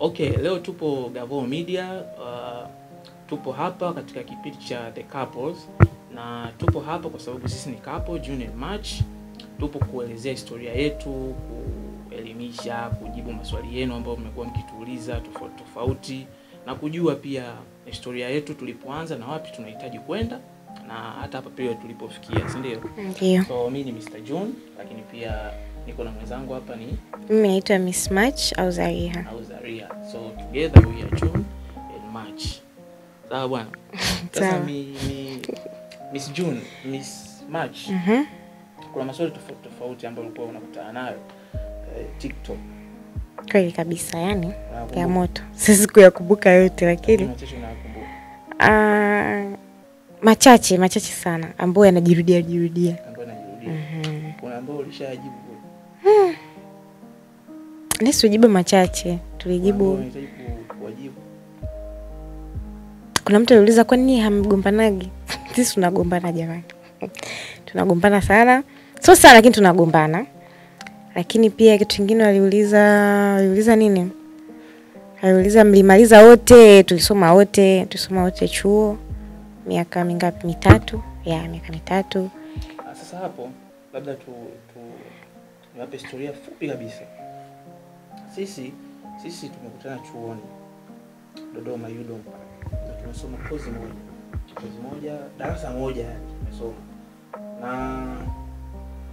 Okay, leo tupo Gavoo Media, tupo hapa katika kipindi cha The Couples, na tupo hapa kwa sababu sisi ni couple June and March. Tupo kuelezea historia yetu, kuelimisha, kujibu maswali yenu ambayo mmekuwa mkituuliza tofauti, na kujua pia historia yetu tulipoanza na wapi tunahitaji kwenda, na hata hapa pia tulipofikia, si ndio? Ndio. So mimi ni Mr. June, lakini pia niko na mwenzangu hapa ni mimi naitwa Miss March au Zaria. So together we are June and March. Sawa bwana. Sasa Miss June, Miss March. Kuna maswali tofauti ambayo ulikuwa unakutana nayo TikTok. Kweli kabisa, yani ya moto. Sisi kuyakumbuka yote lakini machache sana ambayo yanajirudia. Kuna ambayo ulishajibu. Nisi ujibu machache, tulijibu. Kuwajibu. Kuna mtu aliuliza kwa nini hamgombanagi? Sisi tunagombana jamani. Tunagombana sana. Sio sana lakini tunagombana. Lakini pia kitu kingine waliuliza nini? Waliuliza mlimaliza wote, tulisoma wote chuo. Miaka mingapi? Mitatu. Miaka mitatu. Sasa hapo labda niwape historia fupi kabisa. Sisi tumekutana chuoni Dodoma UDOM. Tumesoma kozi moja, darasa moja tumesoma. Na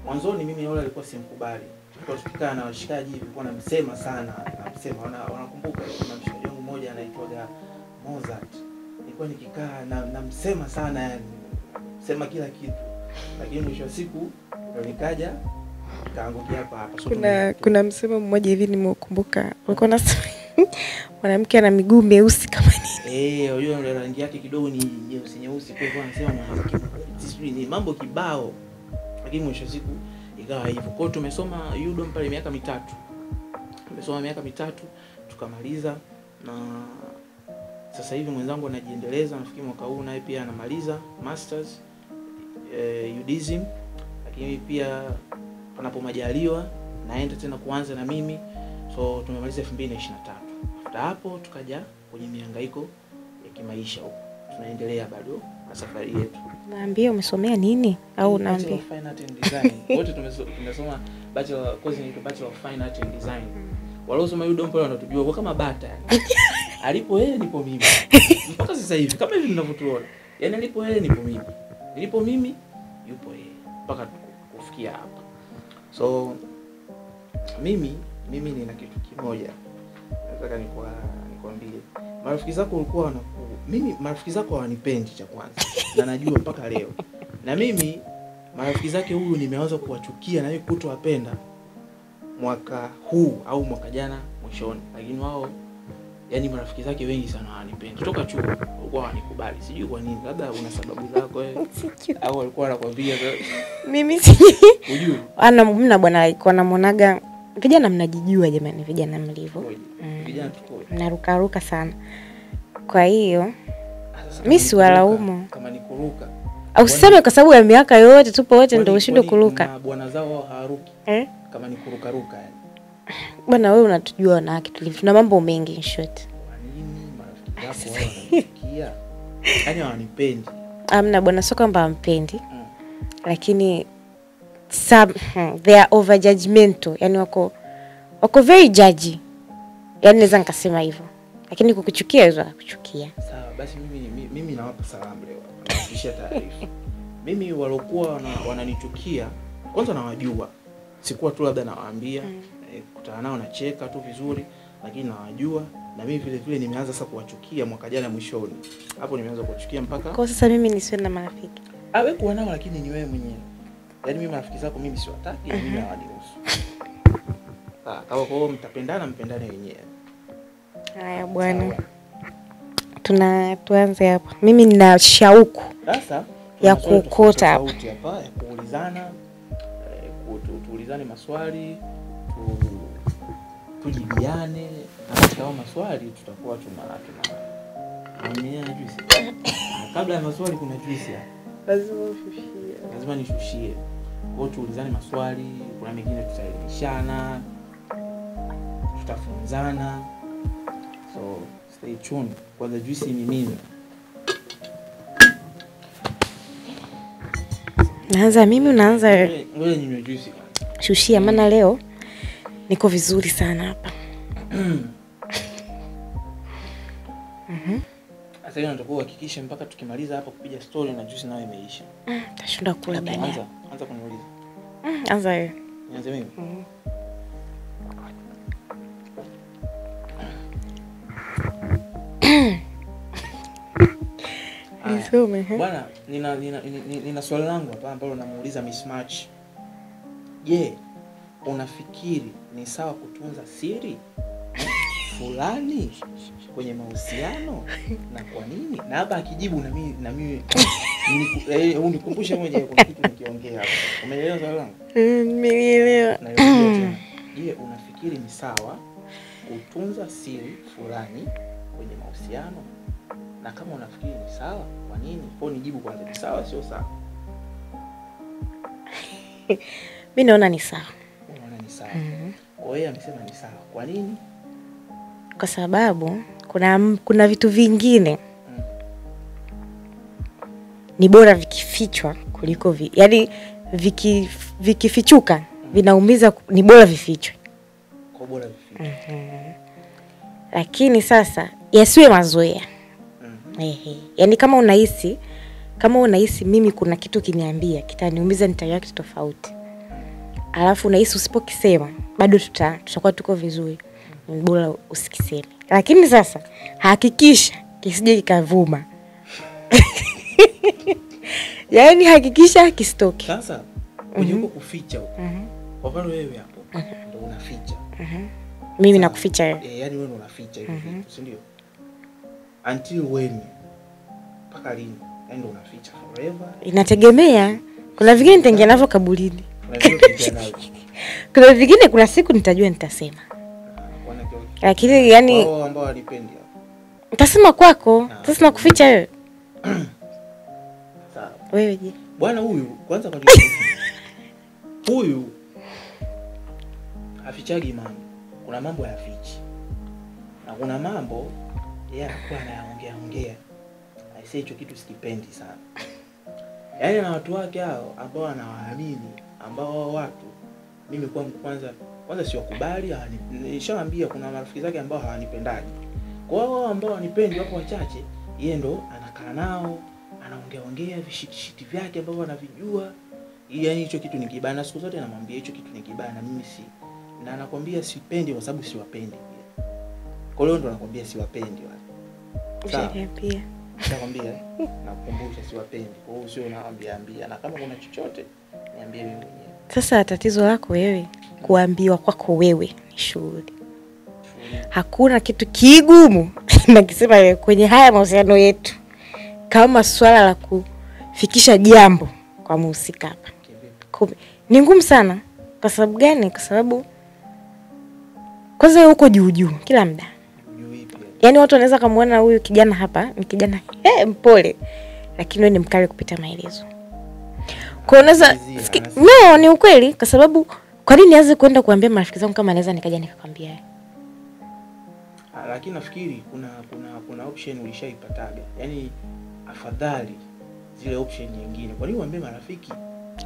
mwanzoni mimi yule alikuwa simkubali. Tulikuwa tukikaa na washikaji tulikuwa namsema sana, wanakumbuka kuna mshikaji wangu mmoja anaitwa Mozart. Nilikuwa nikikaa namsema sana, yani sema kila kitu. Lakini mwisho wa siku nikaja kaangukia hapa. Kuna msemo mmoja hivi nimekumbuka. Ulikuwa unasema mwanamke ana miguu meusi kama nini? Yule rangi yake kidogo ni nyeusi kwa hivyo anasema mwanamke ni mambo kibao. Lakini mwisho wa siku ikawa hivyo. Kwa hiyo tumesoma UDOM pale miaka mitatu. Tumesoma miaka mitatu tukamaliza, na sasa hivi mwenzangu anajiendeleza, nafikiri mwaka huu naye pia anamaliza masters UDSM. Lakini pia panapo majaliwa naenda tena kuanza na mimi. So tumemaliza 2023. After hapo tukaja kwenye mihangaiko ya kimaisha huko. Tunaendelea bado na safari yetu. Naambia umesomea nini au naambia Fine Art and Design. Wote tumesoma course inaitwa Bachelor of Fine Art and Design. Waliosoma UDOM pale wanatujua kwa kama bata yani. Alipo yeye nipo mimi. Mpaka sasa hivi kama hivi ninavyotuona. Yaani alipo yeye nipo mimi. Nilipo mimi yupo yeye mpaka kufikia hapa. So mimi nina kitu kimoja nataka nikwambie. Marafiki zako walikuwa marafiki zako hawanipendi cha kwanza. Na najua mpaka leo. Na mimi marafiki zake huyu nimeanza kuwachukia na mimi kutowapenda mwaka huu au mwaka jana mwishoni. Lakini wao yani marafiki zake wengi sana hawanipendi. Kutoka chuo walikuwa hawanikubali. Sijui kwa nini. Labda una sababu zako wewe. Au walikuwa wanakuambia mimi sijui. Unajui? Mna bwana alikuwa anamuonaga vijana mnajijua jamani, vijana mlivyo. Vijana tuko. Mnaruka sana. Kwa hiyo mimi si walaumu. Kama ni kuruka. Au useme kwa sababu ya miaka yote tupo wote ndio ushindwe kuruka. Bwana zao hawaruki. Kama ni kuruka yani. Bwana wewe unatujua wanawake tulivyo. Tuna mambo mengi in short. Kwa nini marafiki zako wananichukia? Yaani hawanipendi. Amna bwana, sio kwamba hampendi. Lakini they are over judgmental. Yani wako very judgy. Yani naweza nikasema hivyo. Lakini kukuchukia hizo kuchukia. Sawa, basi mimi nawapa salamu leo. Nafikisha taarifa. Mimi walokuwa wananichukia kwanza nawajua. Sikuwa tu labda nawaambia, kutana nao nacheka tu vizuri, lakini nawajua. Na mimi vile nimeanza sasa kuwachukia mwaka jana mwishoni. Hapo nimeanza kuwachukia mpaka. Kwa sasa mimi nisiwe na marafiki. Wewe kuwa nao lakini ni wewe mwenyewe. Yaani mimi marafiki zako mimi siwataki, mimi hawanihusu. Kama kwa mtapendana mpendane wenyewe. Haya bwana. Tuanze hapa. Mimi nina shauku sasa ya kuokota hapa. Ya kuulizana, tuulizane maswali, tujibiane. Na katika maswali tutakuwa tunaamia juice. Kabla ya maswali kuna juice hapa. Lazima nishushie. Kwa hiyo tuulizane maswali, kuna mengine tutaelimishana, tutafunzana. So stay tuned kwa the juice ni mimi. Naanza mimi, unaanza wewe? Ngoja ninywe juice. Shushia, maana leo niko vizuri sana hapa. Sasa hiyo ndio kuhakikisha mpaka tukimaliza hapa kupiga story na juice nayo imeisha. Tashinda kula baadaye. Anza kuniuliza. Anza wewe. Nianze mimi. Nisome. Bwana, nina swali langu hapa ambalo namuuliza Miss Match. Je, unafikiri ni sawa kutunza siri fulani kwenye mahusiano na kwa nini? Na hapa akijibu na mimi unikumbushe moja kwa kitu nikiongea hapa. Umeelewa swali langu? Nimeelewa. Je, unafikiri ni sawa kutunza siri fulani kwenye mahusiano? Na kama unafikiri ni sawa, kwa nini? Kwa nijibu kwanza, ni sawa sio sawa? Mimi naona ni sawa. Unaona ni sawa. Kwa hiyo amesema ni sawa. Kwa nini? Kwa sababu kuna vitu vingine ni bora vikifichwa kuliko yaani vikifichuka vinaumiza, ni bora vifichwe. Kwa bora vifichwe. Lakini sasa yasiwe mazoea. Yaani kama unahisi mimi kuna kitu kiniambia kitaniumiza, nitayaki kitu tofauti. Alafu unahisi usipokisema bado tutakuwa tuko vizuri. Ni bora usikiseme. Lakini sasa hakikisha kisije kikavuma. Yaani hakikisha kisitoke. Sasa kwenye huko kuficha huko. Kwa mfano wewe hapo ndio unaficha. Mimi nakuficha wewe. Yaani wewe unaficha hivi vitu, si ndio? Until when? Paka lini? Yaani unaficha forever? Inategemea. Kuna vingine nitaingia navyo kaburini. Kuna vingine kuna siku nitajua nitasema. Lakini yani wao ambao walipendi nitasema kwako. Sasa nakuficha wewe. Sawa. Wewe je? Bwana huyu kwanza kwa huyu hafichagi mambo. Kuna mambo hayafichi. Na kuna mambo yeye anakuwa anayaongea. Aisee hicho kitu sikipendi sana. Yaani na watu wake hao ambao anawaamini, ambao watu mimi kwanza siwakubali. Nishawaambia kuna marafiki zake ambao hawanipendaji. Kwa wao ambao wanipendi wapo wachache, yeye ndo anakaa nao, anaongea vishiti vyake ambavyo anavijua. Yaani hicho kitu ni kibaya, na siku zote namwambia hicho kitu ni kibaya na mimi na anakuambia sipendi kwa sababu siwapendi pia. Kwa hiyo ndo anakuambia siwapendi wale. Sawa pia. Nakwambia nakukumbusha siwapendi. Kwa hiyo sio naambia na kama kuna chochote niambie mimi mwenyewe. Sasa tatizo lako wewe kuambiwa kwako wewe ni shughuli. Hakuna kitu kigumu nakisema wewe kwenye haya mahusiano yetu kama swala la kufikisha jambo kwa mhusika hapa. Ni ngumu sana. Kwa sababu gani? Kwa sababu kwanza uko juu kila muda. Yaani watu wanaweza kumuona huyu kijana hapa ni kijana mpole, lakini wewe ni mkali kupita maelezo. Kwa unaweza no, ni ukweli. Kwa sababu kwa nini nianze kwenda kuambia marafiki zangu kama naweza nikaja nikakwambia? Lakini nafikiri kuna option ulishaipataga. Yaani afadhali zile option nyingine. Kwa nini uambie marafiki?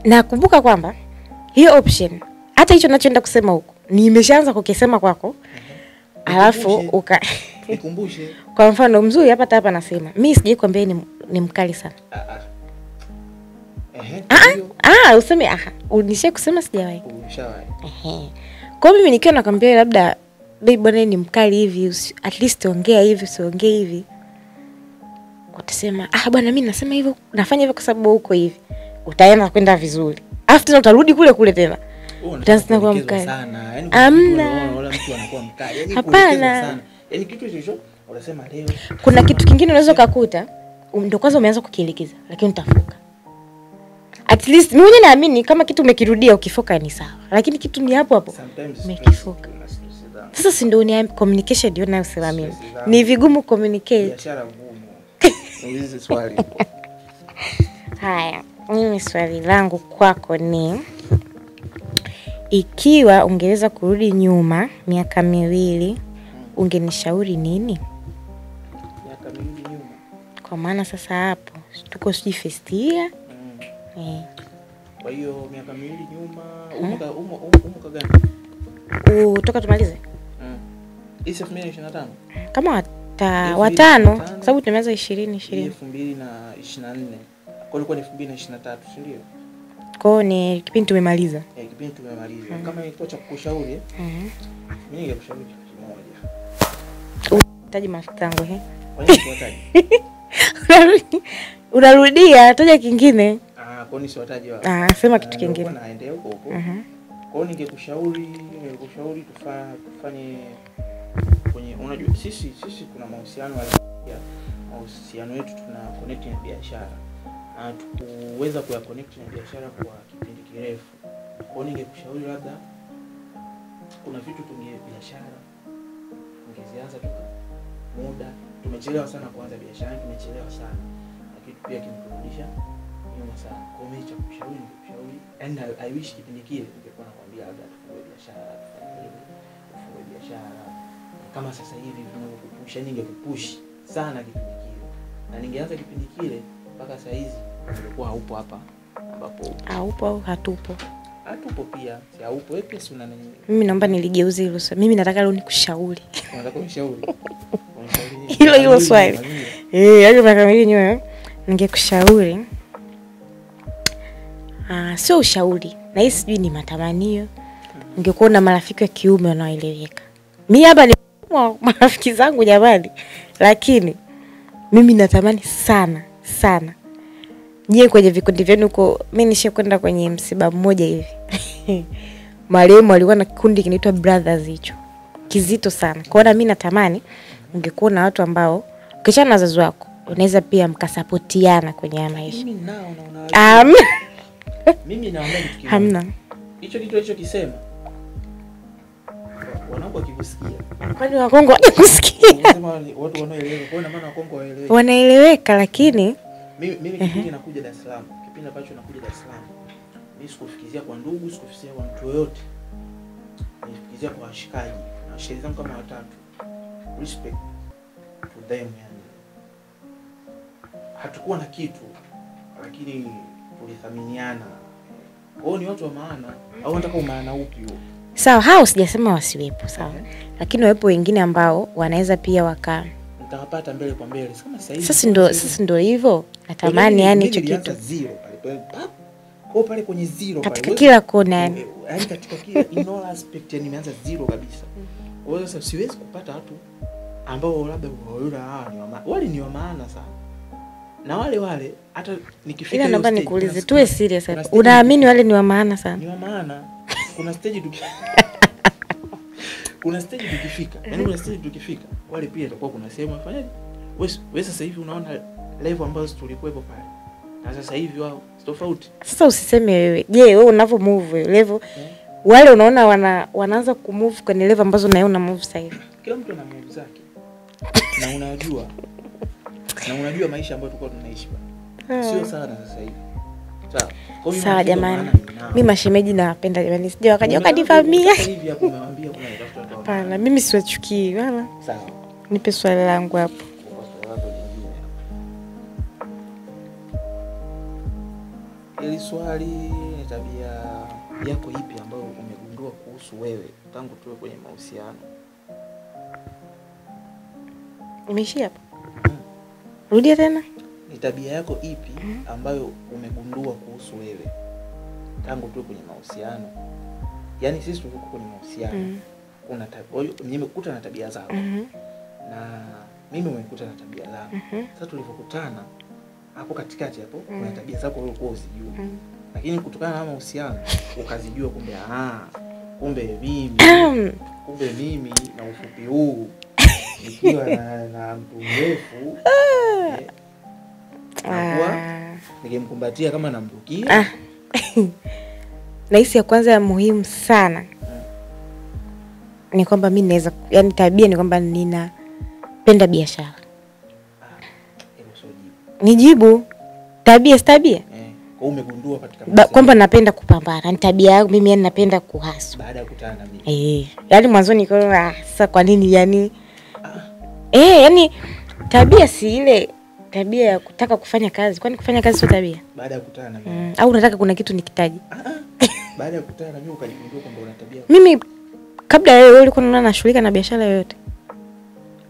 Nakumbuka kwamba hiyo option hata hicho ninachoenda kusema huko nimeshaanza kukisema kwako. Alafu nikumbushe. Kwa mfano mzuri hapa nasema mimi sijai kwambia ni mkali sana. Useme unishe kusema sijawahi. Ushawahi. Kwa mimi nikiwa nakwambia labda baby bwana ni mkali hivi, at least ongea hivi, usiongee hivi. Utasema bwana mimi nasema hivyo, nafanya hivyo kwa sababu uko hivi. Utaenda kwenda vizuri. After utarudi kule tena. Utaanza kuwa mkali sana. Yaani wala mtu anakuwa mkali. Yaani hapana. Sana. Yaani kitu hicho unasema leo. Kuna kitu kingine unaweza kukuta ndio kwanza umeanza kukielekeza lakini utafuka. At least mimi mwenyewe naamini kama kitu umekirudia ukifoka ni sawa. Lakini kitu ni hapo umekifoka. Sasa si ndio ni communication ndio nayosema mimi. Ni vigumu communicate. Biashara ngumu. Niulize swali. Haya, mimi swali langu kwako ni ikiwa ungeweza kurudi nyuma miaka 2 ungenishauri nini? Miaka miwili nyuma. Kwa maana sasa hapo tuko sijui first year. Kwa hiyo miaka miwili nyuma umka gani? Toka tumalize. Hii 2025. Kama watano sababu tumeanza 2020. 2024. Kwa ilikuwa ni 2023, si ndio? Kwa ni kipindi tumemaliza. Kipindi tumemaliza. Kama ilikuwa cha kukushauri, mimi ningekushauri kitu kimoja. Unahitaji mafuta yangu Kwa nini siwataji? Unarudia, taja kingine. Kwa nini siwataji wao? Sema kitu kingine. Naendelea huko huko. Kwa hiyo ningekushauri tufanye kwenye, unajua sisi kuna mahusiano yetu tuna connect na biashara. Tukuweza kuya connect na biashara kwa kipindi kirefu. Kwa hiyo ningekushauri labda kuna vitu biashara ungezianza tu muda. Tumechelewa sana kuanza biashara, tumechelewa sana. Lakini pia kimekurudisha nyuma sana. Kwa hiyo mimi cha kushauri and I wish kipindi kile ningekuwa nakwambia labda tufungue biashara. Kama sasa hivi tunakupusha, ningekupush sana kipindi kile. Na ningeanza kipindi kile mpaka saa hizi nilikuwa haupo hapa ambapo haupo au hatupo. Hatupo pia. Si haupo wewe pia una nini? Mimi naomba niligeuze hilo swali. Mimi nataka leo nikushauri. Unataka kunishauri? Hilo swali. Hayo miaka miwili nyuma ningekushauri. Sio ushauri. Na hii sijui ni matamanio. Ungekuwa na marafiki wa kiume wanaoeleweka. Mimi hapa ni marafiki zangu jamani. Lakini mimi natamani sana nyie kwenye vikundi vyenu huko. Mimi nishakwenda kwenye msiba mmoja hivi. Marehemu alikuwa na kikundi kinaitwa Brothers, hicho kizito sana. Kwa hiyo mimi natamani ungekuwa na watu ambao ukiachana na wazazi wako unaweza pia mkasapotiana kwenye maisha. Mimi nao na mimi naomba kitu kimoja. Hamna. Hicho kitu alichokisema. Wanangu wakikusikia. Kwani Wakongo hawakusikia? Unasema watu wanaoeleweka. Kwa maana Wakongo waeleweka. Wanaeleweka lakini mimi kipindi nakuja Dar es Salaam. Kipindi ambacho nakuja Dar es Salaam. Mimi sikufikizia kwa ndugu, sikufikizia kwa mtu yoyote. Nilifikizia kwa washikaji. Na washikaji zangu kama watatu. Respect to them yani. Hatukuwa na kitu lakini tulithaminiana. Kwa hiyo ni watu wa maana. Au nataka umaana upi huo? Sawa, hao sijasema wasiwepo, sawa. Lakini wapo wengine ambao wanaweza pia mtawapata mbele kwa mbele. Kama sasa hivi. Sasa ndio hivyo. Natamani yani hicho kitu. Zero pale. Kwa pale kwenye zero pale. Katika kila kona yani. Yaani katika kila in all aspect yani nimeanza zero kabisa. Kwa hiyo sasa siwezi kupata watu ambao labda wale ni wa maana sana. Na wale hata nikifika hiyo. Ila naomba nikuulize tuwe serious. Unaamini wale ni wa maana sana? Ni wa maana. Kuna stage tukifika. Yaani kuna stage tukifika. Wale pia itakuwa kuna sehemu afanyaje? Wewe sasa hivi unaona level ambazo tulikuwepo pale. Na sasa hivi wao tofauti. Sasa usiseme wewe. Je, wewe unavyo move level wale unaona wanaanza kumove kwenye level ambazo na wewe una move sasa hivi. Kila mtu ana move zake. Na unajua maisha ambayo tulikuwa tunaishi bwana. Sio sana sasa hivi. Sawa jamani. Mimi mashemeji nawapenda jamani. Sije wakaja wakadivamia. Hivi hapo umewaambia kuna tafuta watu. Hapana, mimi siwachukii wala. Sawa. Nipe swali langu hapo. Ili swali ni tabia yako ipi ambayo umegundua kuhusu wewe tangu tuwe kwenye mahusiano? Umeishia hapo? Rudia tena. Ni tabia yako ipi ambayo umegundua kuhusu wewe tangu tuwe kwenye mahusiano? Yaani sisi tulikuwa kwenye mahusiano. Kuna tabia, nimekuta na tabia zako. Na mimi nimekuta na tabia zangu. Sasa tulipokutana hapo katikati hapo kuna tabia zako wewe ulikuwa usijui. Lakini kutokana na mahusiano ukazijua kumbe mimi na ufupi huu nikiwa na mtu mrefu nikimkumbatia kama namrukia. Na hisi ya kwanza ya muhimu sana ni kwamba mimi naweza, yani tabia ni kwamba ninapenda biashara. Nijibu tabia si tabia? Kwa umegundua katika kwamba napenda kupambana. Ni tabia yangu mimi, yani napenda kuhasa. Baada ya kukutana na mimi. Yani mwanzo nikaona sasa kwa nini yani yani tabia si ile tabia ya kutaka kufanya kazi. Kwani kufanya kazi sio tabia? Baada ya kukutana na mimi. Au unataka kuna kitu nikitaji? Baada ya kukutana na mimi ukajigundua kwamba una tabia. Mimi kabla wewe ulikuwa unaona nashughulika na biashara yoyote?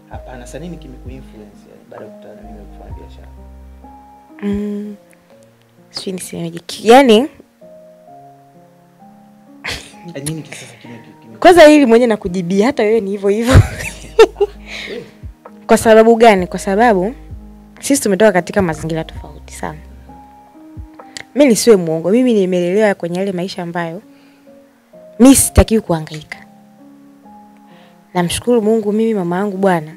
Hapana, sasa nini kimekuinfluence yani baada ya kukutana na mimi kufanya biashara? Sio nisemeje. Yaani nini kisasa kime kwanza hili mwenyewe nakujibia hata wewe ni hivyo hivyo. Kwa sababu gani? Kwa sababu sisi tumetoka katika mazingira tofauti sana. Mimi nisiwe muongo, mimi nimelelewa kwenye yale maisha ambayo mimi sitakiwi kuhangaika. Namshukuru Mungu, mimi mama yangu bwana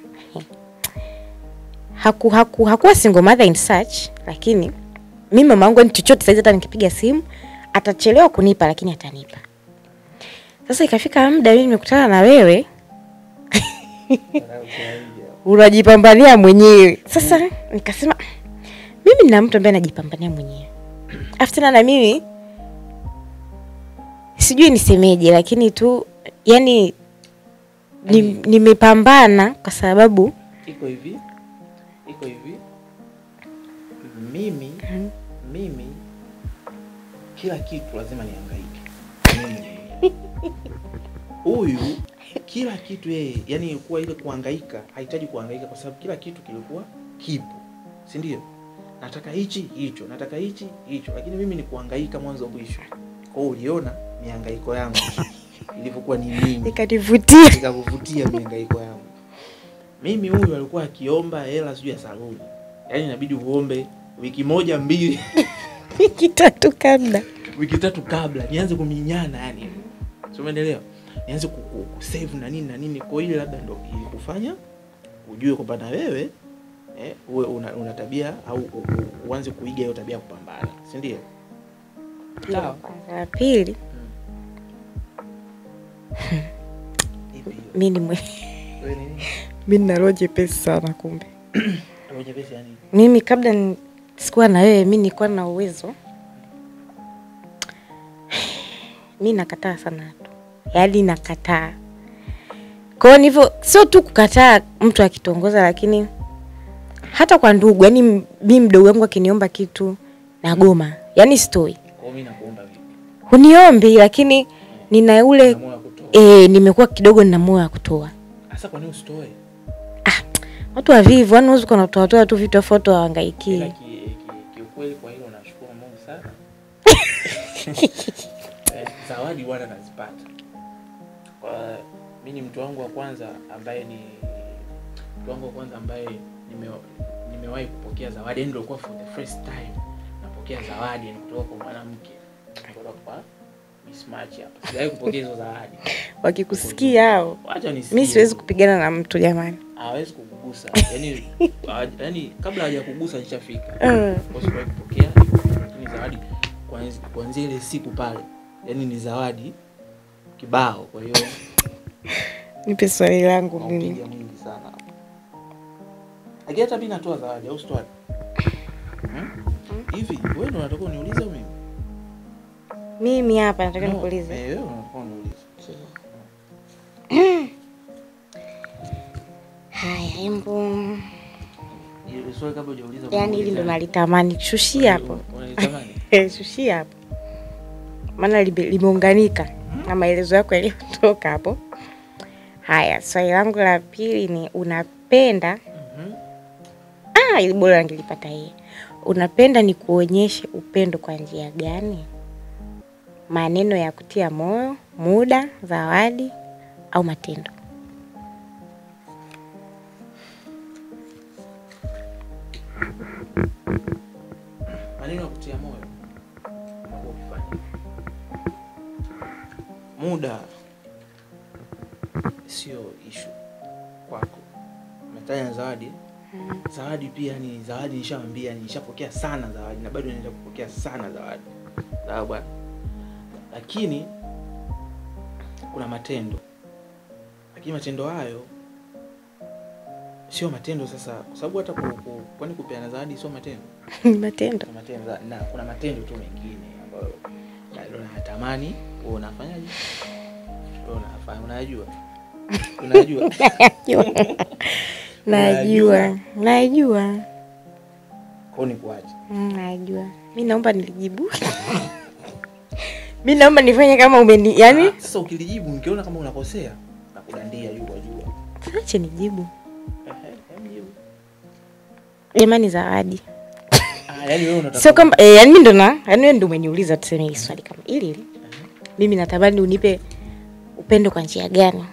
hakuwa single mother in such, lakini mimi mama yangu ni chochote saizi, hata nikipiga simu atachelewa kunipa lakini atanipa. Sasa ikafika muda mimi nimekutana na wewe unajipambania mwenyewe. Sasa nikasema mimi nina mtu ambaye anajipambania mwenyewe. After na mimi sijui nisemeje, lakini tu yani nimepambana kwa sababu iko hivi mimi kila kitu lazima nihangaike. Huyu kila kitu yeye, yani kuwa ile kuhangaika, hahitaji kuhangaika kwa sababu kila kitu kilikuwa kipo. Si ndio? Nataka hichi hicho, nataka hichi hicho, lakini mimi ni kuhangaika mwanzo mwisho. Kwa hiyo uliona mihangaiko yangu ilivyokuwa ni nini? Nikakuvutia mihangaiko yangu. Mimi huyu alikuwa akiomba hela sijui ya saluni. Yaani inabidi uombe wiki moja mbili, wiki tatu kabla nianze kuminyana yani. Sio, umeelewa? Nianze kusave na nini. Kwa hiyo labda ndio ilikufanya ujue kwamba na wewe uwe una tabia au uanze kuiga hiyo tabia ya kupambana, si ndio? Sawa. La pili, mimi nina roje pesa sana kumbe. Roje pesa yani? Mimi kabla sikuwa na wewe, mimi nilikuwa na uwezo. Mimi nakataa sana tu. Yaani nakataa. Kwa hivyo sio tu kukataa mtu akitongoza, lakini hata kwa ndugu, yani mimi mdogo wangu akiniomba kitu na goma. Yaani stoi. Kwa mimi nakuomba vipi? Huniombi, lakini nina ule nimekuwa kidogo nina moyo wa kutoa. Sasa kwa nini usitoe? Watu wavivu, yani unaweza kunatoa tu vitu foto wahangaiki. Kiukweli kwa hilo nashukuru Mungu sana. Zawadi bwana nazipata. Kwa mimi ni mtu wangu wa kwanza ambaye nimewahi kupokea zawadi, ndio kwa for the first time napokea zawadi kutoka kwa mwanamke. Kutoka kwa mismatch hapa. Sijawahi kupokea hizo zawadi. Wakikusikia hao, acha nisikie. Mimi siwezi kupigana na mtu jamani. Hawezi kukugusa. Yaani kabla hajakugusa nishafika. Kwa sababu kupokea ni zawadi kuanzia ile siku pale. Yaani ni zawadi kibao. Kwa hiyo nipe swali langu mimi. Napiga mwingi sana. Lakini hata mimi natoa zawadi au sitoa? Hivi wewe ndo unataka uniulize mimi? Mimi hapa nataka nikuulize. Wewe unataka uniulize. Haya, embo. Ile swali kabla hujauliza. Yaani hili ndo nalitamani. Shushia hapo. Unalitamani? Shushia hapo. Maana limeunganika na maelezo yako yaliyotoka hapo. Haya, swali langu la pili ni unapenda ili bora ngelipata hii. Unapenda ni kuonyeshe upendo kwa njia gani? Maneno ya kutia moyo, muda, zawadi au matendo? Maneno ya kutia moyo. Mambo kufanya. Muda sio issue kwako. Umetaja zawadi. Zawadi pia ni zawadi, nishaambia nishapokea sana zawadi na bado naendelea kupokea sana zawadi. Sawa bwana. Lakini kuna matendo. Lakini matendo hayo sio matendo sasa, kwa sababu hata kwani kupeana zawadi sio matendo. Matendo. Na kuna matendo tu mengine ambayo ndio natamani wewe unafanyaje? Wewe unafanya, unajua? Najua. Kwa ni kuaje? Najua. Mimi naomba nilijibu. Mimi naomba nifanye kama yani sasa ukilijibu nikiona kama unakosea na kudandia jua. Acha nijibu. Jamani Zawadi. Yaani wewe unataka. Sio kama yani mimi yani wewe ndio umeniuliza tuseme hili swali kama hili. Mimi natamani unipe upendo kwa njia gani?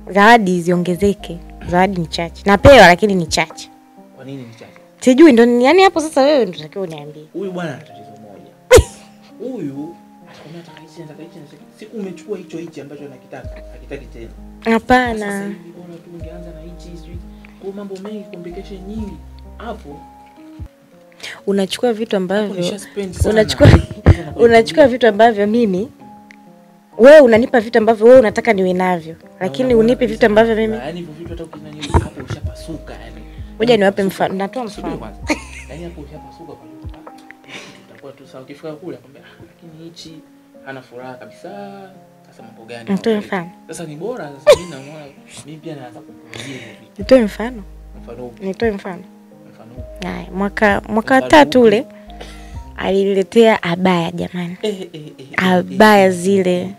Zawadi ziongezeke. Zawadi ni chache. Napewa lakini ni chache. Kwa nini ni chache? Sijui ndo yani hapo sasa wewe ndio unatakiwa uniambie. Huyu bwana ana tatizo moja. Huyu atakwambia atakaishi. Siku umechukua hicho ambacho anakitaka, hakitaki tena. Hapana. Sasa hivi bora tu ungeanza na hichi sijui. Kwa mambo mengi, complication nyingi. Hapo unachukua vitu ambavyo unachukua vitu ambavyo mimi wewe unanipa vitu ambavyo wewe unataka niwe navyo, lakini unipe vitu ambavyo mimi yani hivyo vitu hata ukinani hapo ushapasuka yani. Ngoja niwape mfano, natoa mfano. Yani hapo ushapasuka kwa hiyo tutakuwa tu sawa. Ukifika kule akwambia lakini hichi hana furaha kabisa. Sasa mambo gani? Nitoe mfano. Sasa ni bora sasa mimi naona mimi pia naanza kupuuzia hivi. Nitoe mfano. Nitoe mfano. Haya, mwaka 3 ule aliniletea abaya jamani. Abaya zile.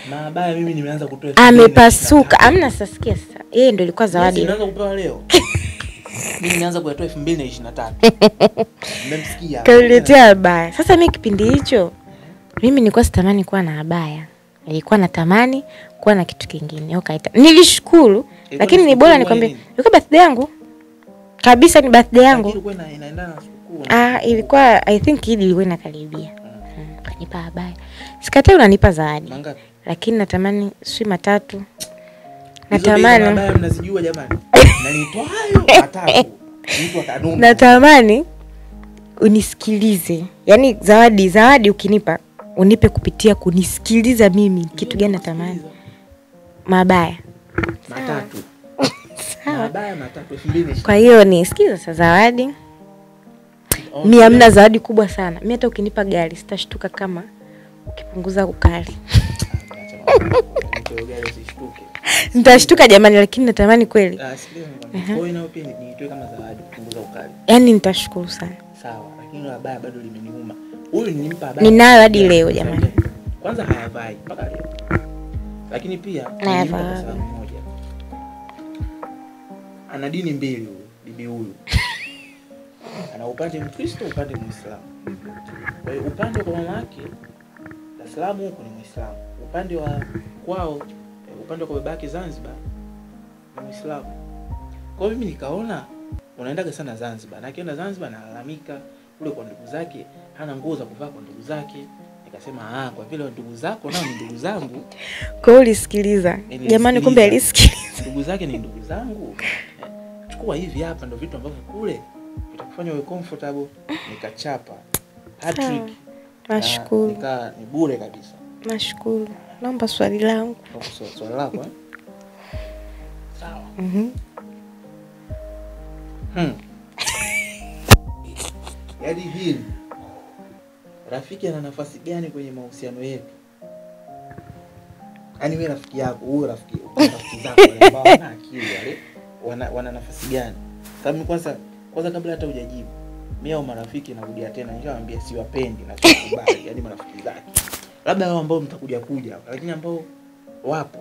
Na abaya mimi nimeanza kutoa. Amepasuka. Hamna sasikia sasa. Yeye ndio ilikuwa zawadi. Nimeanza kupewa leo. Mimi nimeanza kuyatoa 2023. Mmemsikia. Kaniletea abaya. Sasa mimi kipindi hicho mimi nilikuwa sitamani kuwa na abaya. Nilikuwa natamani kuwa na kitu kingine. Ukaita. Nilishukuru lakini ni bora nikwambie ilikuwa birthday yangu. Kabisa ni birthday yangu. Ilikuwa inaendana na sikukuu. Ilikuwa I think hii ilikuwa inakaribia. Kanipa abaya. Sikatai unanipa zawadi. Mangapi? Lakini natamani si 3. Natamani abaya mnazijua jamani. Na nitoa hayo 3. Mtu akanunua. Natamani unisikilize. Yaani zawadi ukinipa unipe kupitia kunisikiliza mimi kitu gani natamani. Mabaya. 3. Mabaya 3 2020. Kwa hiyo nisikiza sasa zawadi. Mimi hamna zawadi kubwa sana. Mimi hata ukinipa gari sitashtuka kama ukipunguza ukali. Nitashtuka jamani, lakini natamani kweli. Kwa hiyo nao pia nitoe kama zawadi kupunguza ukali. Yaani nitashukuru sana. Sawa, lakini abaya bado limeniuma. Huyu nilimpa abaya. Ninayo hadi leo jamani. Kwanza hayavai mpaka leo. Lakini pia hayavai. Ana dini mbili huyu, bibi huyu. Ana upande Mkristo, upande Muislamu. Kwa hiyo upande kwa mama yake Dar es Salaam huko ni Muislamu. Upande wa kwao, upande kwa babake Zanzibar ni Muislamu. Kwa hiyo mimi nikaona unaendaga sana Zanzibar. Na akienda Zanzibar analalamika kule kwa ndugu zake, hana nguo za kuvaa kwa ndugu zake. Nikasema kwa vile ndugu zako nao ni ndugu zangu. Kwa hiyo ulisikiliza. Jamani kumbe alisikiliza. Ndugu zake ni ndugu zangu. Chukua hivi hapa ndio vitu ambavyo kule vitakufanya uwe comfortable. Nikachapa hat-trick. Nashukuru. Ni bure kabisa. Nashukuru. Naomba swali langu. Swali lako Sawa. Yaani hili rafiki ana nafasi gani kwenye mahusiano yetu? Yaani wewe rafiki yako, huyo rafiki zako ambao wana akili wale wana nafasi gani? Sababu kwanza kabla hata hujajibu, mimi au marafiki narudia tena nishawaambia siwapendi na sikubali, yaani marafiki zake. Labda wao ambao mtakuja lakini ambao wapo.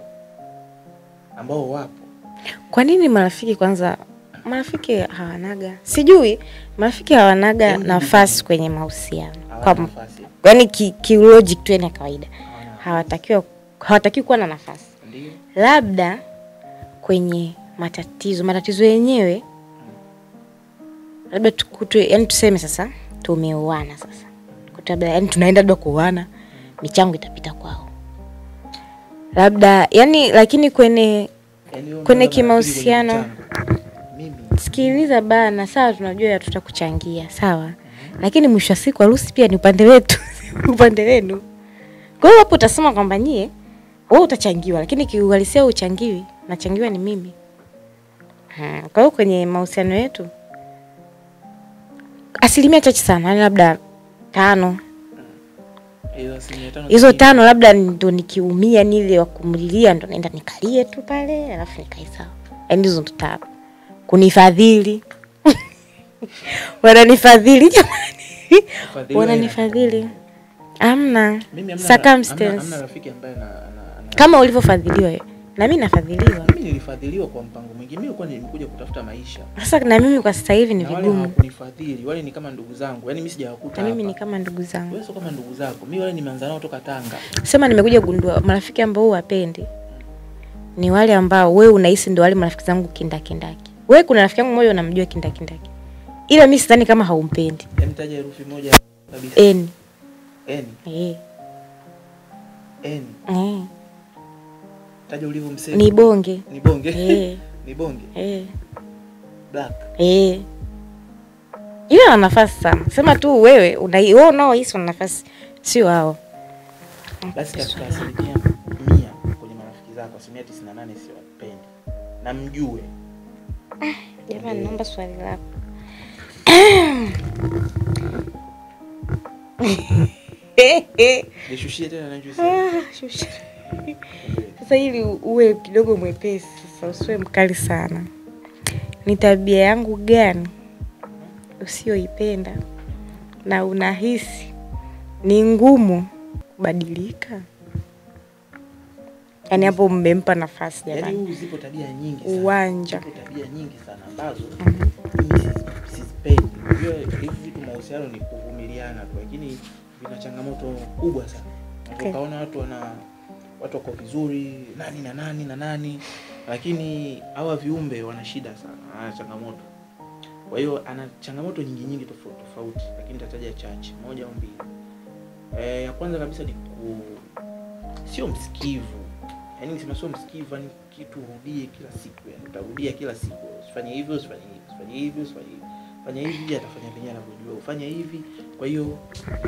Kwa nini marafiki kwanza? Marafiki hawanaga. Sijui, marafiki hawanaga nafasi kwenye mahusiano. Kwa yaani ki logic tu ya kawaida. Hawatakiwi kuwa na nafasi. Ndio. Labda kwenye matatizo yenyewe. Labda yaani tuseme sasa tumeoana sasa. Kutabla yaani tunaenda labda kuoana, michango itapita kwao. Labda yaani lakini kwenye kimahusiano sikiliza bana, sawa tunajua tutakuchangia, sawa. Lakini mwisho wa siku harusi pia ni upande wetu, upande wenu. Kwa hiyo hapo utasema kwamba nyie wewe utachangiwa, lakini kiuhalisia uchangiwi, nachangiwa ni mimi. Kwa hiyo kwenye mahusiano yetu asilimia chache sana, labda 5. Hizo 5 labda ndo nikiumia nile wa kumlilia ndo naenda nikalie tu pale alafu nikae sawa. Yaani hizo ndo tabu. Kunifadhili. Wananifadhili jamani. Wananifadhili. Hamna circumstance. Hamna rafiki ambaye kama ulivyofadhiliwa wewe. Na mimi nafadhiliwa. Mimi nilifadhiliwa kwa mpango mwingine. Mimi nilikuwa nimekuja kutafuta maisha. Sasa na mimi kwa sasa hivi ni vigumu. Wale hawakunifadhili, wale ni kama ndugu zangu. Yaani mimi sijawakuta hapa. Mimi ni kama ndugu zangu. Wewe sio kama ndugu zako. Mimi wale nimeanza nao toka Tanga. Sema nimekuja kugundua marafiki ambao huwapendi ni wale ambao wewe unahisi ndio wale marafiki zangu kindakindaki. Wewe kuna rafiki yangu mmoja unamjua kindakindaki. Ila mimi sidhani kama haumpendi. Mtaje herufi moja kabisa. N. N. N. Taja ulivyomsema. Ni bonge. Ni bonge. Ni bonge. Black. Yule ana nafasi sana. Sema tu wewe unaohisi una nafasi sio wao. Basi katika asilimia 100 kwenye marafiki zako, asilimia 98 sio wapendi. Na mjue. Jamani naomba swali lako. Nishushie tena na juice. Shushia. Sasa ili uwe kidogo mwepesi, sasa usiwe mkali sana. Ni tabia yangu gani usiyoipenda na unahisi ni ngumu kubadilika? Yaani hapo mmempa nafasi jamani. Yaani zipo tabia nyingi sana. Uwanja. Zipo tabia nyingi sana ambazo mimi sizipendi. Unajua hivi vitu mahusiano ni kuvumiliana tu, lakini vina changamoto kubwa sana. Ukaona watu wako vizuri, nani na nani, lakini hawa viumbe wana shida sana, wana changamoto. Kwa hiyo ana changamoto nyingi tofauti, lakini nitataja chache, moja au mbili. Ya kwanza kabisa ni sio msikivu. Yaani nikisema sio msikivu, ni kitu urudie kila siku, yani utarudia kila siku. Usifanye hivyo, usifanye hivi, usifanye hivi, usifanye hivi. Fanya hivi atafanya penye anavyojua. Ufanye hivi. Kwa hiyo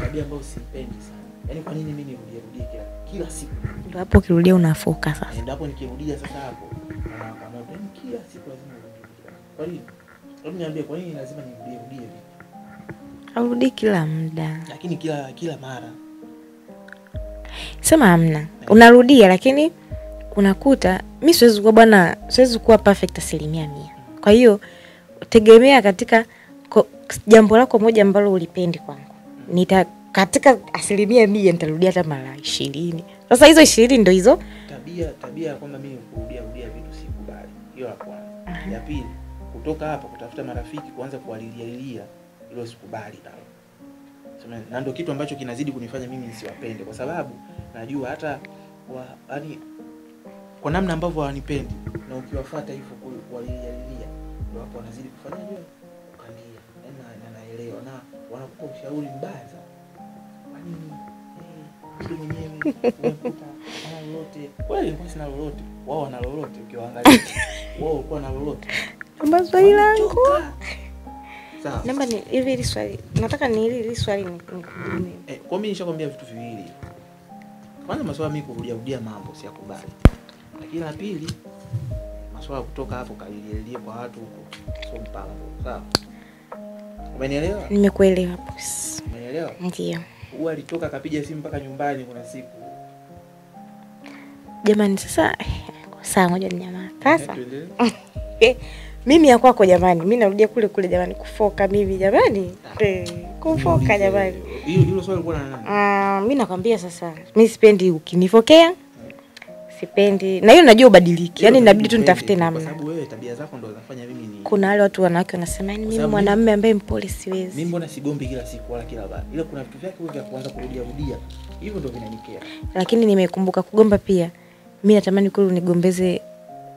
tabia ambayo sipendi sana. Yaani kwa nini mimi nirudie kila siku? Ndio hapo ukirudia unafoka sasa. Ndio hapo nikirudia sasa hapo. Kama kila siku lazima nirudie. Kwa hiyo hebu niambie kwa nini lazima nirudie hivi? Haurudi kila muda. Lakini kila mara. Sema hamna. Unarudia lakini unakuta mimi siwezi kuwa perfect 100%. Kwa hiyo tegemea katika jambo lako moja ambalo ulipendi kwangu. Katika 100% nitarudia hata mara 20. Sasa hizo 20 ndio hizo tabia kwamba mimi kurudia vitu sikubali. Hiyo la kwanza. Ya pili, kutoka hapa kutafuta marafiki kuanza kuwalilia hilo sikubali nalo. Na ndio kitu ambacho kinazidi kunifanya mimi nisiwapende, kwa sababu najua hata yani kwa namna ambavyo hawanipendi na ukiwafuata hivyo kuwalilia ndio hapo wanazidi kufanya hiyo ukandia. Na naelewa na wanakupa ushauri mbaya sana. Kwani mtu mwenyewe unakuta ana lolote. Kweli kwa sina lolote. Wao wana lolote ukiwaangalia. Wao kwa na lolote. Namba swali langu. Sawa. Namba ni hivi swali. Nataka ni hili swali ni kwa mimi nishakwambia vitu viwili. Kwanza masuala mimi kurudia mambo siyakubali. Lakini la pili masuala kutoka hapo kalilie kwa watu huko sio mpango. Sawa? Umenielewa? Nimekuelewa hapo. Umenielewa? Ndio. Huwa alitoka akapiga simu mpaka nyumbani kuna siku. Jamani sasa saa moja ni jamaa. Sasa mimi ya kwako jamani, mimi narudia kule jamani kufoka mimi jamani. Kufoka jamani. Hilo swali ulikuwa na nani? Mimi nakwambia sasa, mimi sipendi ukinifokea. Sipendi. Na hiyo najua ubadiliki. Yaani inabidi tu nitafute namna. Kwa sababu wewe tabia zako ndio zinafanya mimi ni. Kuna wale watu wanawake wanasema yani mimi mwanamume ambaye mpole siwezi. Mimi mbona sigombi kila siku wala kila baada. Ila kuna vitu vyake vya kuanza kurudia. Hivyo ndio vinanikera. Lakini nimekumbuka kugomba pia. Mimi natamani kweli unigombeze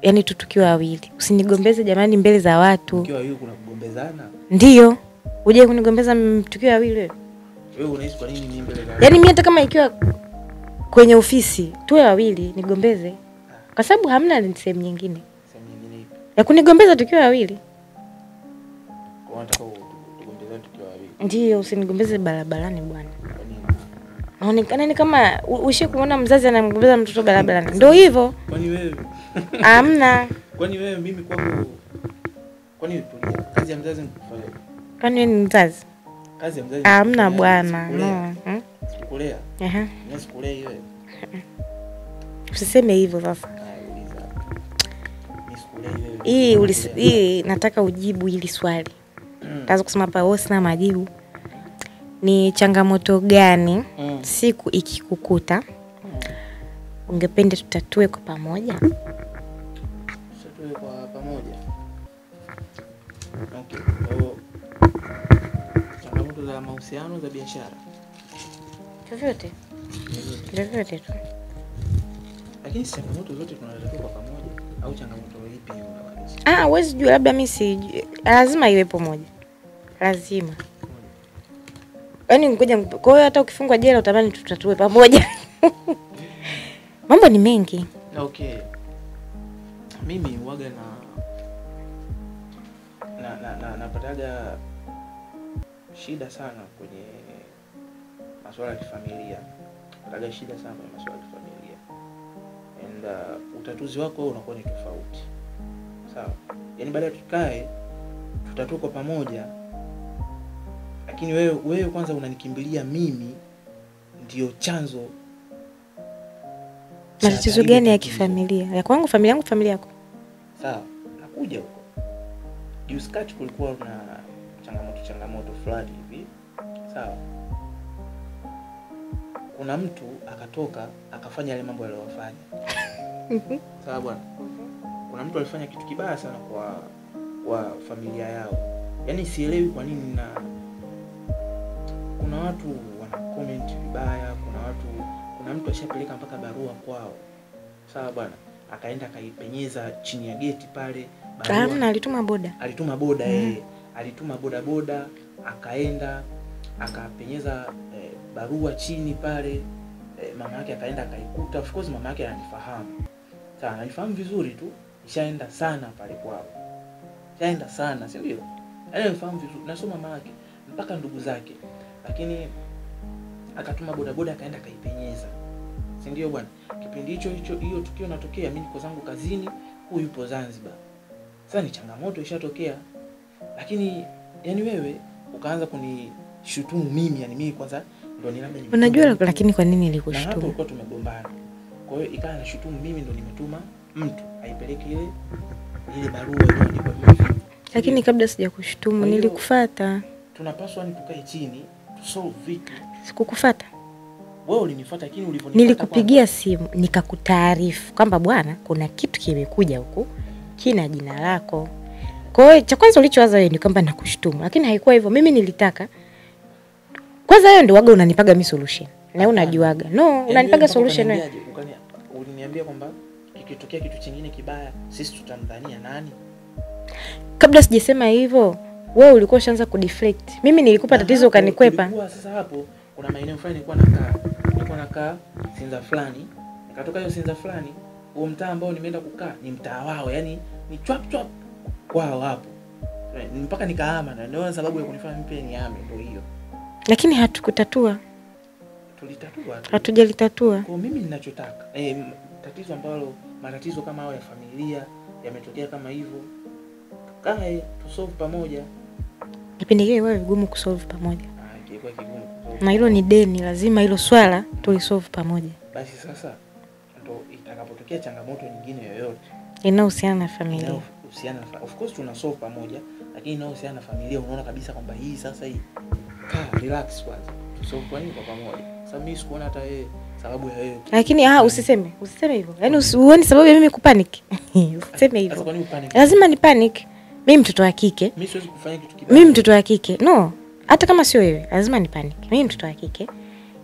yani tukiwa wawili. Usinigombeze jamani mbele za watu. Tukiwa wawili kuna kugombezana? Ndio. Uje kunigombeza tukiwa wawili wewe. Wewe unahisi kwa nini mimi mbele za watu? Yaani mimi hata kama ikiwa kwenye ofisi tuwe wawili nigombeze. Kwa sababu hamna sehemu nyingine. Sehemu nyingine ipi? Ya kunigombeza tukiwa wawili. Kwa nataka tugombeze tukiwa wawili. Ndio, usinigombeze barabarani bwana. Kwa nini? Naonekana ni kama ushi kuona mzazi anamgombeza mtoto barabarani. Ndio hivyo. Kwani wewe? Hamna. Kwani wewe mimi kwako kwani tulia? Kazi ya mzazi nikufanya. Kwani wewe ni mzazi? Kazi ya mzazi. Hamna bwana. No. Sikulea. Mimi sikulea wewe. Usiseme hivyo sasa. Uliza. Mimi sikulea wewe. Hii nataka ujibu hili swali. Taanza kusema hapa wewe sina majibu. Ni changamoto gani siku ikikukuta ungependa tutatue kwa pamoja? Tutatue kwa pamoja. Okay. So, changamoto za mahusiano, za biashara. Vyovyote tu. Lakini changamoto zote tunatatua kwa pamoja au changamoto ipi hiyo unaweza? Huwezi jua, labda mimi si lazima iwe pamoja. Lazima. Yaani ngoja, kwa hiyo hata ukifungwa jela utamani tutatue pamoja. Mambo ni mengi. Okay. Mimi huaga napataga shida sana kwenye masuala ya kifamilia. Napataga shida sana kwenye masuala ya kifamilia. And utatuzi wako wewe unakuwa ni tofauti. Sawa? Yaani baada tukae tutatue kwa pamoja. Lakini wewe kwanza unanikimbilia mimi ndio chanzo. Matatizo gani ya kifamilia? Ya kwangu, familia yangu, familia yako. Sawa, nakuja huko. Juskati kulikuwa na changamoto fulani hivi. Sawa. Kuna mtu akatoka akafanya yale mambo aliyofanya. Sawa bwana. Kuna mtu alifanya kitu kibaya sana kwa familia yao. Yaani sielewi kwa nini, na kuna watu wana comment vibaya, kuna mtu ashapeleka mpaka barua kwao. Sawa bwana, akaenda akaipenyeza chini ya geti pale barua. Alituma boda. Alituma boda akaenda akapenyeza barua chini pale. Mama yake akaenda akaikuta. Of course mama yake ananifahamu. Sawa, ananifahamu vizuri tu. Ishaenda sana pale kwao. Ishaenda sana, si ndio? Ananifahamu vizuri. Nasoma mama yake mpaka ndugu zake. Lakini akatuma boda akaenda akaipenyeza. Si ndio bwana? Kipindi hiyo tukio natokea, mimi niko zangu kazini, huyu yupo Zanzibar. Sasa ni changamoto ishatokea. Lakini yani wewe ukaanza kunishutumu mimi, yani mimi kwanza ndio labda unajua, lakini kwa nini nilikushutumu? Na hapo tulikuwa tumegombana. Kwa hiyo ikawa nashutumu mimi ndio nimetuma mtu aipeleke ile barua iliyoandikwa mimi. Lakini kabla sijakushutumu nilikufuata. Tunapaswa ni tukae chini solve vitu. Sikukufuata. Wewe ulinifuata, lakini ulivyonifuata nilikupigia simu nikakutaarifu kwamba bwana kuna kitu kimekuja huku kina jina lako. Kwa hiyo cha kwanza ulichowaza wewe ni kwamba nakushutumu, lakini haikuwa hivyo. Mimi nilitaka kwanza wewe ndio waga unanipaga mimi solution. Na wewe unajuaga. No, unanipaga solution wewe. Uliniambia kwamba kikitokea kitu kingine kibaya sisi tutamdhania nani? Kabla sijasema hivyo, wewe ulikuwa ushaanza kudeflect. Mimi nilikupa tatizo ukanikwepa. Sasa hapo kuna maeneo fulani nilikuwa nakaa Sinza fulani. Nikatoka hiyo Sinza fulani, huo mtaa ambao nimeenda kukaa ni mtaa wao, yani ni chwap kwao hapo. Mpaka nikahama, na ndio sababu ya kunifanya mimi pia nihame, ndio hiyo. Lakini hatukutatua. Tulitatua. Hatujalitatua. Kwa mimi ninachotaka tatizo ambalo matatizo kama hayo ya familia yametokea kama hivyo, kae tu solve pamoja. Kipindi kile wewe vigumu kusolve pamoja. Kilikuwa kigumu. Na hilo ni deni, lazima hilo swala tulisolve pamoja. Basi sasa ndio itakapotokea changamoto nyingine yoyote inayohusiana na familia. Of course tuna solve pamoja, lakini inayohusiana na familia unaona kabisa kwamba hii sasa hii relax kwanza. Solve kwa nini kwa pamoja? Sasa mimi sikuona hata yeye sababu ya yeye. Lakini usiseme hivyo. Yaani usione sababu ya mimi kupanic. Usiseme hivyo. Sasa kwa nini upanic? Lazima ni panic. Mimi mtoto wa kike. Mimi siwezi kufanya kitu kibaya. Mimi mtoto wa kike. No. Hata kama sio wewe, lazima ni panic. Mimi mtoto wa kike.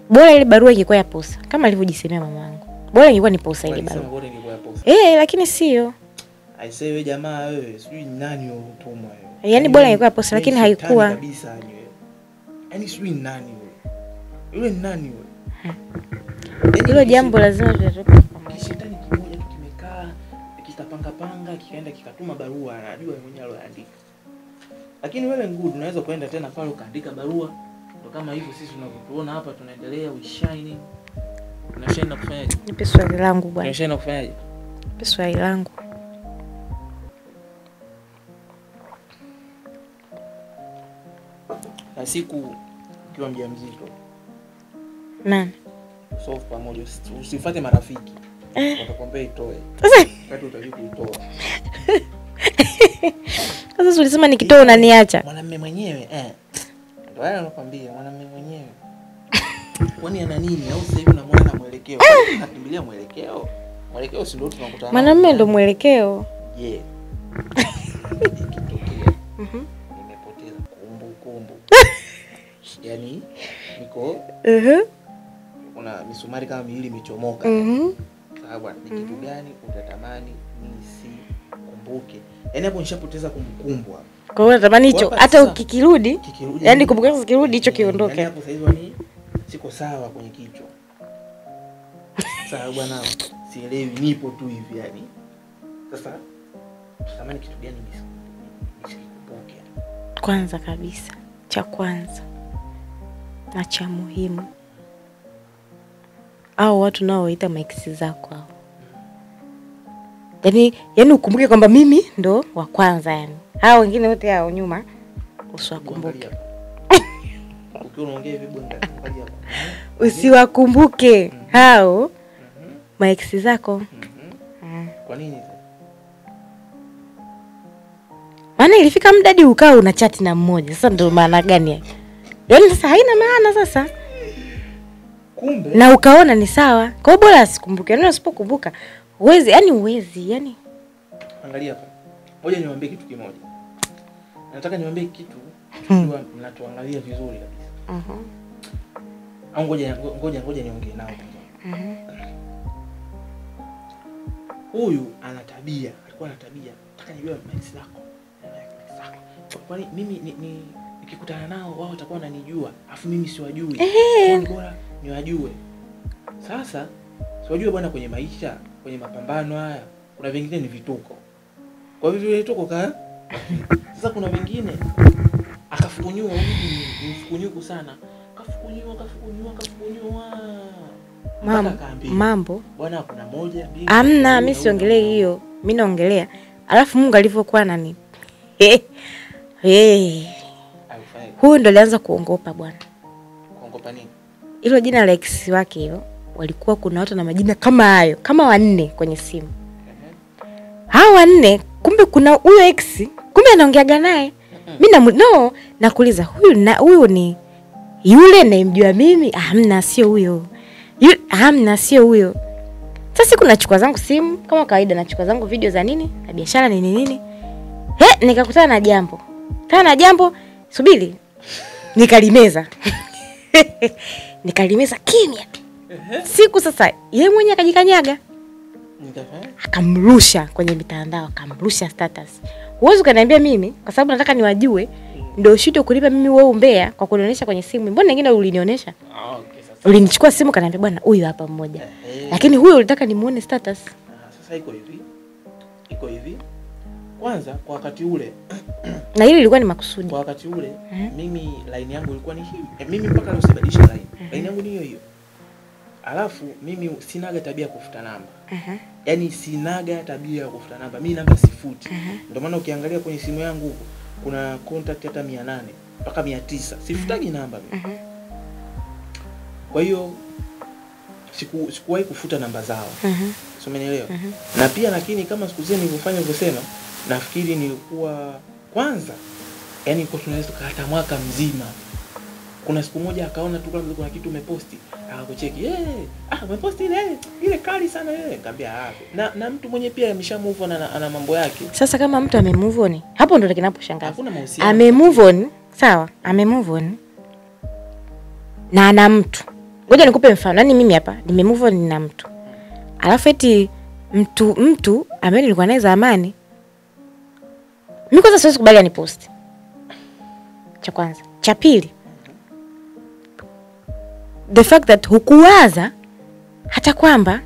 Bora ile barua ingekuwa ya posa, kama alivyojisemea mamangu. Bora ingekuwa ni posa ile barua. Bora ingekuwa ya posa. Lakini sio. Aisee wewe jamaa wewe, sijui nani utumwa wewe. Yaani bora ingekuwa ya posa lakini haikuwa. Kabisa ni wewe. Yaani sijui nani wewe. Yule nani wewe? Hilo jambo lazima tutatoka pamoja. Shetani kimoja tu kimekaa, kikapanga kikaenda kikatuma barua, anajua mwenyewe aliyoandika. Lakini wewe good, unaweza kwenda tena pale ukaandika barua. Ndio kama hivyo sisi tunavyotuona hapa tunaendelea we shining. Tunashine kufanyaje? Nipe swali langu bwana. Tunashine kufanyaje? Nipe swali langu. Na siku ukiwa mjamzito. Nani? Solve pamoja, usifuate marafiki. Watakwambia itoe. Wakati utajua kuitoa. Sasa ulisema nikitoa unaniacha. Mwanamume mwenyewe ndio wale wanakuambia mwanamume mwenyewe. Kwani ana nini? Au sasa hivi unamwona na mwelekeo? Akimbilia mwelekeo. Mwelekeo si ndio tunakutana. Mwanamume ndio mwelekeo. Yeah. Nimepoteza kumbukumbu. Yaani niko kuna misumari kama miwili imechomoka. Sawa bwana, ni kitu gani utatamani nisikumbuke? Yaani hapo nishapoteza kumbukumbu hapo. Kwa hiyo natamani hicho hata ukikirudi, yaani kumbuka kikirudi hicho kiondoke. Yaani hapo sasa hivi ni siko sawa kwenye kichwa. Sawa bwana, sielewi nipo tu hivi yani. Sasa natamani kitu gani nisikumbuke? Kwanza kabisa, cha kwanza na cha muhimu, au watu nao waita maiksi zako hao. Yaani ukumbuke kwamba mimi ndo wa kwanza yani. Hao wengine wote hao nyuma usiwakumbuke. Ukiwa unaongea hivi bwana, angalia hapo. Usiwakumbuke hao maiksi zako. Kwa nini? Maana ilifika muda hadi ukao una chat na mmoja. Sasa ndio maana gani? Yaani sasa haina maana sasa. Kumbe na ukaona ni sawa. Kwa hiyo bora asikumbuke. Yaani usipokumbuka uwezi, yani angalia hapa. Ngoja niwaambie kitu kimoja. Nataka niwaambie kitu tukiwa mnatuangalia vizuri kabisa. Au ngoja niongee nao kwanza. Huyu ana tabia, alikuwa na tabia. Nataka nijue max lako. Kwani mimi nikikutana nao wao watakuwa wananijua, afu mimi siwajui. Kwa bora niwajue. Sasa siwajue bwana, kwenye maisha, kwenye mapambano haya kuna vingine ni vituko. Kwa hivyo vituko sasa kuna vingine akafukunywa, ni mfukunyuko sana. Kafukunywa. Mambo. Bwana kuna moja, mbili. Hamna, mimi siongelee hiyo. Mimi naongelea. Alafu Mungu alivyokuwa nani? Huyu ndo alianza kuongopa bwana. Kuongopa nini? Hilo jina la ex wake hilo, walikuwa kuna watu na majina kama hayo, kama 4 kwenye simu. Hao 4, kumbe kuna huyo ex, kumbe anaongeaga naye. Mimi nakuuliza huyu ni yule ninayemjua mimi? Hamna, sio huyo. Hamna, sio huyo. Sasa siku nachukua zangu simu kama kawaida, nachukua zangu video za nini? Na biashara nini. Nikakutana na jambo. Subiri. Nikalimeza. Nikalimeza kimya. Siku sasa yeye mwenyewe akajikanyaga. Akamrusha kwenye mitandao, akamrusha status. Uwezo kaniambia mimi kwa sababu nataka niwajue, ndio shito kulipa mimi wewe umbea kwa kunionyesha kwenye simu. Mbona wengine ulinionyesha? Okay, sasa. Ulinichukua simu kaniambia bwana huyu hapa mmoja. Lakini huyo ulitaka nimuone status. Sasa iko hivi. Kwanza kwa wakati ule na hili ilikuwa ni makusudi. Kwa wakati ule mimi line yangu ilikuwa ni hii. Mimi mpaka leo sibadilisha line. Line yangu ni hiyo. Alafu mimi sinaga tabia ya kufuta namba. Yaani sinaga tabia ya kufuta namba. Mimi namba sifuti. Ndio maana ukiangalia kwenye simu yangu huko kuna contact hata 800 mpaka 900. Sifutagi namba mimi. Kwa hiyo sikuwahi kufuta namba zao. Sio, umenielewa? Na pia lakini kama siku zile nilivyofanya ulivyosema, nafikiri nilikuwa kwanza yani kwa tunaweza hata mwaka mzima. Kuna siku moja akaona tu kama kuna kitu umeposti, akakucheki, umeposti ile kali sana ile. Nikamwambia na mtu mwenye pia ameshamove on ana mambo yake. Sasa kama mtu amemove on, hapo ndo kinaposhangaza. Hakuna mahusiano. Amemove on, sawa, amemove on. Na ana mtu. Ngoja nikupe mfano. Yaani mimi hapa nimemove on na mtu. Alafu eti mtu ambaye nilikuwa naye zamani, mimi kwanza siwezi kubali anipost. Cha kwanza. Cha pili, the fact that hukuwaza hata kwamba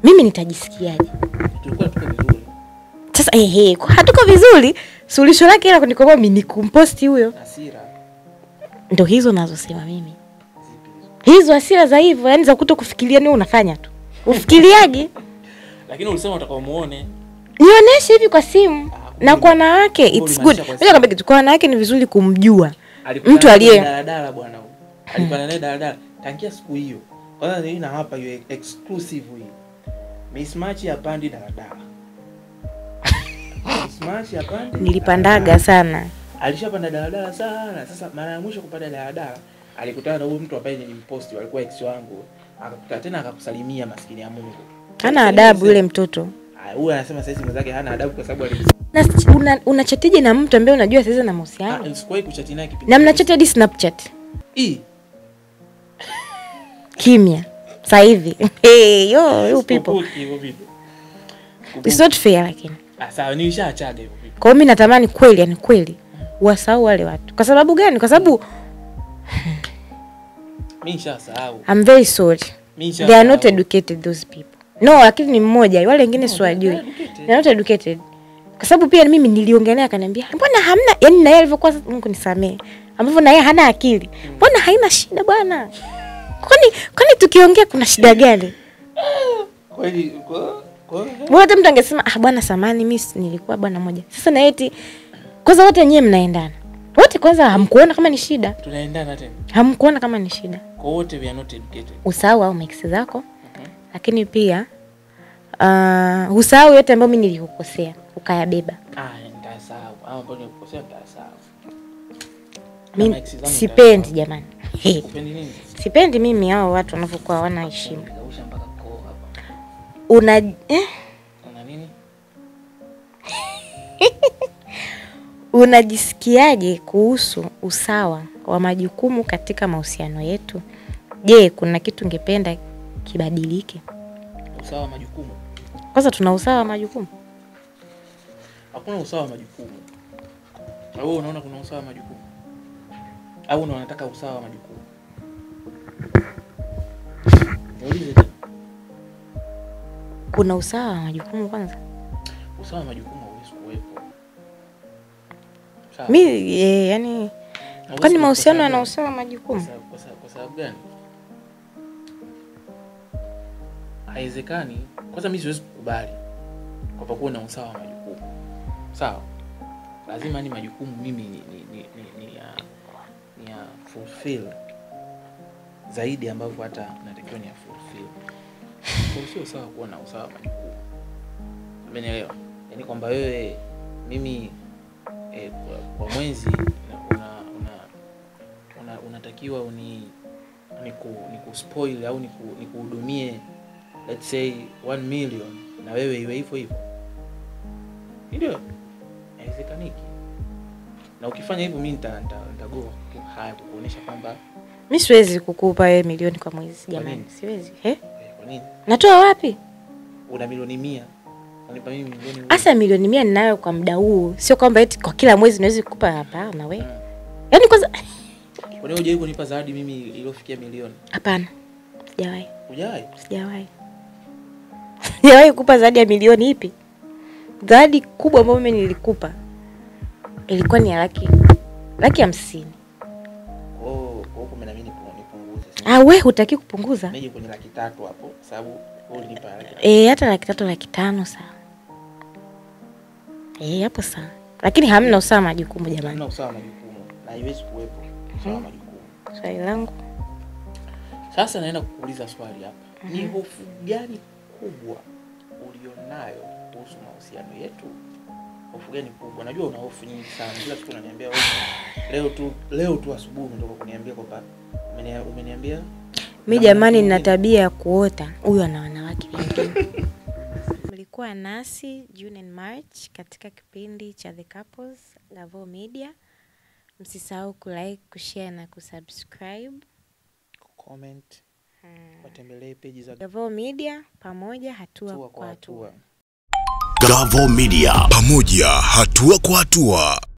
mimi nitajisikiaje. Tulikuwa tuko vizuri. Sasa hatuko vizuri, suluhisho lake ila kunikomba mimi nikumposti huyo. Hasira. Ndio hizo nazosema mimi. Hizo hasira za hivyo, yani za kutokufikiria nini unafanya tu. Ufikiriaje? Lakini ulisema utakaomuone. Nionyeshe hivi kwa simu. Na kwa wanawake it's good. Unajua kwamba kitu kwa wanawake ni vizuri kumjua. Mtu aliye daladala bwana huyo. Alikuwa naye daladala tangia siku hiyo. Kwanza ndio na hapa hiyo exclusive hii. Mismatch ya pandi daladala. smash apande. Nilipandaga sana. Alishapanda daladala sana. Sasa mara ya mwisho kupanda daladala alikutana na huyo mtu ambaye nilimposti, walikuwa ex wangu. Akakuta tena akakusalimia, maskini ya Mungu. Hana adabu yule mtoto. Huyu anasema sasa mwenzake hana adabu kwa sababu na unachatije na mtu ambaye unajua sasa na mahusiano? Sikuwahi kuchati naye kipindi. Na mnachat hadi Snapchat. Kimya. Sasa hivi. Hey, you people. It's not fair lakini. Sawa, nilishaachaga hivyo vitu. Kwa mimi natamani kweli, yani kweli wasahau wale watu. Kwa sababu gani? Kwa sababu mimi nishasahau. I'm very sorry. They are not educated, those people. No, lakini ni mmoja, wale wengine si wajui. They are not educated. Kwa sababu pia mimi niliongelea akaniambia, "Mbona hamna?" Yani na yeye alivyokuwa, Mungu nisamee. Ambavyo na yeye hana akili. Mbona haina shida bwana? Kwani tukiongea kuna shida gani? Kweli Wote mtu angesema, bwana samani mimi nilikuwa bwana moja. Sasa na eti kwanza wote nyewe mnaendana. Wote kwanza hamkuona kama ni shida. Tunaendana tena. Hamkuona kama ni shida. Kwa wote we are not educated. Usahau au mix zako. Lakini pia usahau yote ambayo mimi nilikukosea, ukayabeba. Nitasahau. Ambapo nilikukosea nitasahau. Mimi sipendi jamani. Upendi nini? Sipendi mimi hao watu wanavyokuwa hawana heshima. Kausha mpaka koo hapa. Una nini? Unajisikiaje kuhusu usawa wa majukumu katika mahusiano yetu? Je, kuna kitu ungependa kibadilike? Usawa wa majukumu. Kwanza tuna usawa wa majukumu? Hakuna usawa wa majukumu. Wewe unaona kuna usawa wa majukumu? Au unataka usawa wa majukumu? Niulize tena. Kuna usawa wa majukumu kwanza? Usawa wa majukumu hauwezi kuwepo. Mimi yani kwani mahusiano yana usawa wa majukumu? Kwa sababu gani? Haiwezekani. Kwanza mimi siwezi kukubali kwa kuwa na usawa wa majukumu. Sawa? Lazima ni majukumu mimi ni ya fulfill zaidi ambavyo hata natakiwa ni ya fulfill. Kwa sio sawa kuwa na usawa wa majukumu. Umenielewa? Yaani kwamba wewe mimi kwa mwezi unatakiwa nikuspoil au nikuhudumie let's say 1 million na wewe iwe hivyo hivyo. Ndio. Haiwezekaniki. Na ukifanya hivyo mimi nitago haya kukuonesha kwamba mimi siwezi kukupa wewe milioni kwa mwezi jamani. Siwezi. Kwa nini? Natoa wapi? Una milioni 100. Unipa mimi milioni. Asa milioni 100 ninayo kwa muda huu. Sio kwamba eti kwa kila mwezi naweza kukupa hapana wewe. Yaani kwanza kwa nini hujai kunipa zawadi mimi iliyofikia milioni? Hapana. Sijawahi. Hujai? Sijawahi. Sijawahi kukupa zawadi ya milioni ipi? Zawadi kubwa ambayo mimi nilikupa ilikuwa ni laki 50. Kwa huko mimi nipunguze. Wewe hutaki kupunguza? Nije kwenye 300 hapo sababu wewe ulinipa laki. Hata 300 500 sawa. Hapo sawa. Lakini hamna usawa majukumu jamani. Hamna usawa majukumu na haiwezi kuwepo usawa majukumu. Swali langu. Sasa naenda kukuuliza swali hapa. Ni hofu gani kubwa ulionayo kuhusu mahusiano yetu? Hofu gani kubwa? Najua una hofu nyingi sana. Kila kitu unaniambia hofu. Leo tu asubuhi umetoka kuniambia kwamba umeniambia mimi jamani nina tabia ya kuota huyu ana wanawake wengine. Mlikuwa nasi June and March katika kipindi cha The Couples Gavo Media. Msisahau kulike, kushare na kusubscribe, comment. Watembelee page za Gavo Media, pamoja hatua kwa hatua. Gavo Media, pamoja hatua kwa hatua.